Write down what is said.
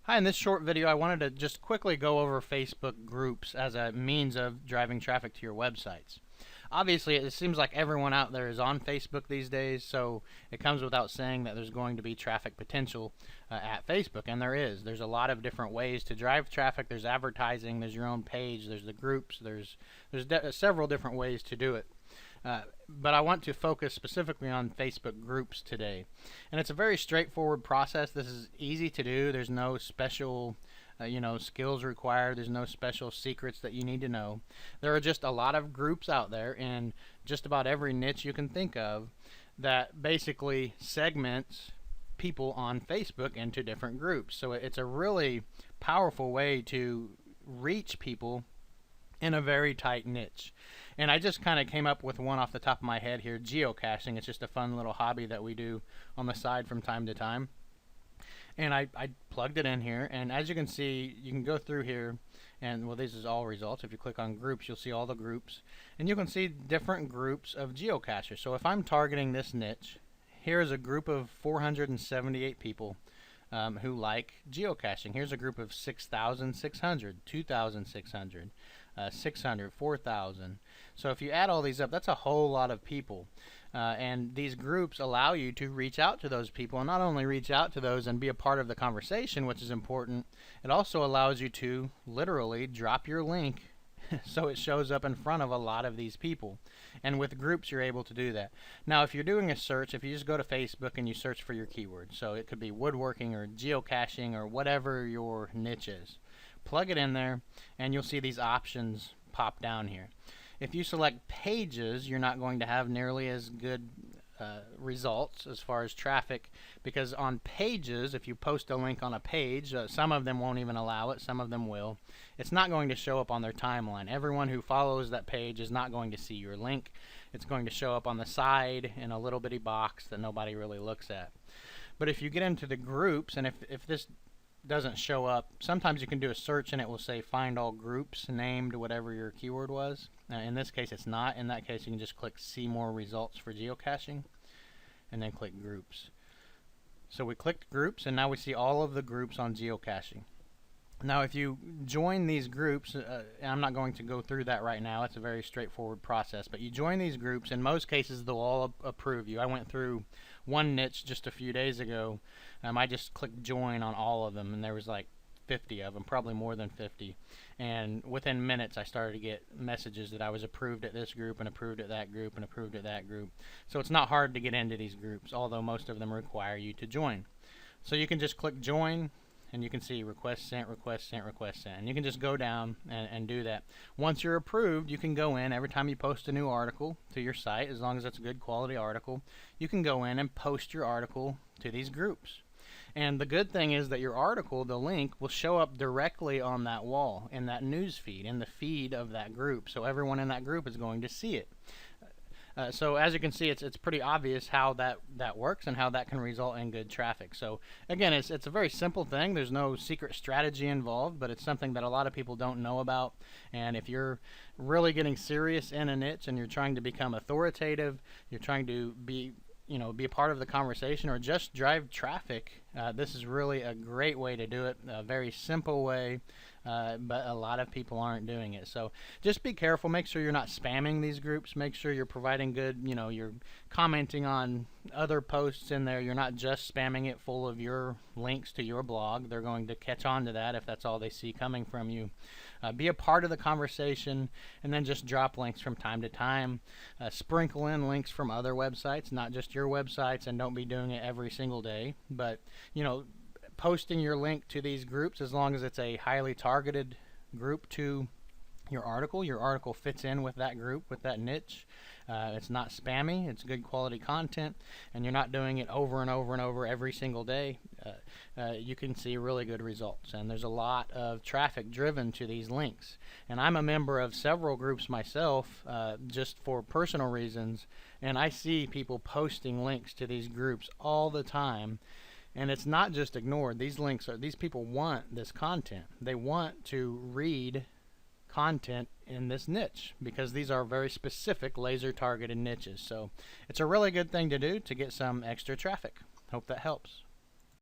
Hi, in this short video I wanted to just quickly go over Facebook groups as a means of driving traffic to your websites. Obviously, it seems like everyone out there is on Facebook these days, so it comes without saying that there's going to be traffic potential at Facebook, and there is. There's a lot of different ways to drive traffic. There's advertising, there's your own page, there's the groups, there's several different ways to do it. But I want to focus specifically on Facebook groups today. And it's a very straightforward process. This is easy to do. There's no special skills required. There's no special secrets that you need to know. There are just a lot of groups out there in just about every niche you can think of that basically segments people on Facebook into different groups. So it's a really powerful way to reach people in a very tight niche. And I just kind of came up with one off the top of my head here, geocaching. It's just a fun little hobby that we do on the side from time to time. And I plugged it in here, and as you can see, you can go through here, and well, this is all results. If you click on groups, you'll see all the groups, and you can see different groups of geocachers. So if I'm targeting this niche, here's a group of 478 people who like geocaching. Here's a group of 6,600, 2,600, 600, 4,000. So if you add all these up, that's a whole lot of people. And these groups allow you to reach out to those people, and not only reach out to those and be a part of the conversation, which is important, it also allows you to literally drop your link so it shows up in front of a lot of these people. And with groups, you're able to do that. Now, if you're doing a search, if you just go to Facebook and you search for your keyword, so it could be woodworking or geocaching or whatever your niche is, plug it in there, and you'll see these options pop down here. If you select pages, you're not going to have nearly as good results as far as traffic, because on pages, if you post a link on a page, some of them won't even allow it, some of them will. It's not going to show up on their timeline. Everyone who follows that page is not going to see your link. It's going to show up on the side in a little bitty box that nobody really looks at. But if you get into the groups, and if this doesn't show up, sometimes you can do a search and it will say find all groups named whatever your keyword was. In this case it's not. In that case you can just click see more results for geocaching and then click groups. So we clicked groups, and now we see all of the groups on geocaching. Now if you join these groups, I'm not going to go through that right now, it's a very straightforward process, but you join these groups, in most cases they'll all approve you. I went through one niche just a few days ago. I just clicked join on all of them, and there was like 50 of them, probably more than 50, and within minutes I started to get messages that I was approved at this group and approved at that group and approved at that group. So it's not hard to get into these groups, although most of them require you to join. So you can just click join, and you can see request sent, request sent, request sent, and you can just go down and do that. Once you're approved, you can go in every time you post a new article to your site, as long as it's a good quality article, you can go in and post your article to these groups. And the good thing is that your article, the link, will show up directly on that wall, in that news feed, in the feed of that group, so everyone in that group is going to see it. So as you can see, it's pretty obvious how that works and how that can result in good traffic. So again, it's a very simple thing. There's no secret strategy involved, but it's something that a lot of people don't know about. And if you're really getting serious in a niche and you're trying to become authoritative, you're trying to be a part of the conversation or just drive traffic, this is really a great way to do it, a very simple way, but a lot of people aren't doing it. So just be careful, make sure you're not spamming these groups, make sure you're providing good, you're commenting on other posts in there, you're not just spamming it full of your links to your blog. They're going to catch on to that if that's all they see coming from you. Be a part of the conversation, and then just drop links from time to time. Sprinkle in links from other websites, not just your websites, and don't be doing it every single day, but posting your link to these groups, as long as it's a highly targeted group to your article fits in with that group, with that niche. It's not spammy, it's good quality content, and you're not doing it over and over and over every single day. You can see really good results, and there's a lot of traffic driven to these links. And I'm a member of several groups myself, just for personal reasons, and I see people posting links to these groups all the time. And it's not just ignored. These people want this content. They want to read content in this niche, because these are very specific laser targeted niches. So it's a really good thing to do to get some extra traffic. Hope that helps.